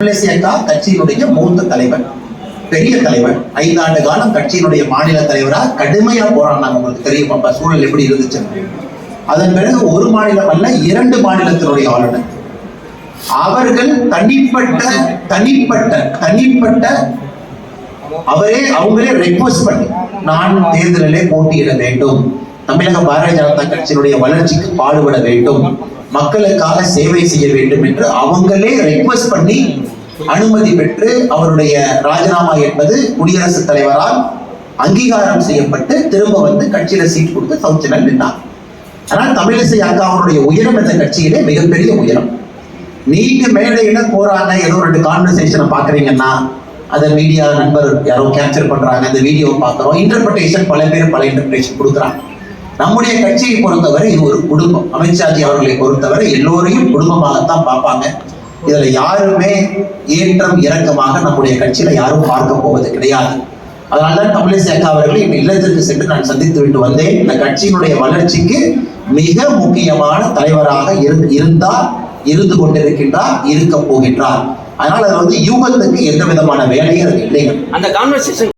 தமிழிசைக்கா கட்சியினுடைய மூத்த தலைவர், பெரிய தலைவர். 5 ஆண்டு காலம் கட்சியினுடைய மாநில தலைவராக கடுமையா போராடினாங்க. உங்களுக்கு தெரியும் அப்ப சூழல் எப்படி இருந்துச்சு. அதன் பிறகு ஒரு மாநிலம் அல்ல 2 மாநிலத்தினுடைய ஆளுநர். அவர்கள் தனிப்பட்ட அவங்களே ரெக்வஸ்ட் பண்ணி நான் தேர்தலிலே போட்டியிட வேண்டும், தமிழக பாரதிய ஜனதா கட்சியினுடைய வளர்ச்சிக்கு பாடுபட வேண்டும், மக்களுக்காக சேவை செய்ய வேண்டும் என்று அவங்களே ரெக்வஸ்ட் பண்ணி அனுமதி பெற்று அவருடைய ராஜினாமா என்பது குடியரசுத் தலைவரால் அங்கீகாரம் செய்யப்பட்டு திரும்ப வந்து கட்சியில சீட் கொடுத்து சவுச்சனல் நின்றார். ஆனால் தமிழிசை அக்கா அவருடைய உயரம் இந்த கட்சியிலே மிகப்பெரிய உயரம். நீங்க மேடையில போறாங்க, ஏதோ 2 கான்வர்சேஷனை பாக்குறீங்கன்னா அதை மீடியா நண்பர் யாரோ கேப்சர் பண்றாங்க, அந்த வீடியோ பார்க்கிறோம், இன்டர்பிரேஷன் பல பேர் பல இன்டர்பிரேஷன் கொடுக்குறாங்க. நம்முடைய கட்சியை பொறுத்தவரை இது ஒரு குடும்பம். அமித்ஷாஜி அவர்களை பொறுத்தவரை எல்லோரையும் குடும்பமாகத்தான் பார்ப்பாங்க. இதுல யாருமே ஏற்றம் இறக்கமாக நம்முடைய கட்சியில யாரும் பார்க்க போவது கிடையாது. அதனால்தான் தமிழிசை அக்கா அவர்களை என் இல்லத்திற்கு சென்று நான் சந்தித்து விட்டு வந்தேன். இந்த கட்சியினுடைய வளர்ச்சிக்கு மிக முக்கியமான தலைவராக இருந்து கொண்டிருக்கின்றார், இருக்க போகின்றார். அதனால அது யூகத்துக்கு எந்த விதமான வேலையும் இல்லை. அந்த கான்வர்சேஷன்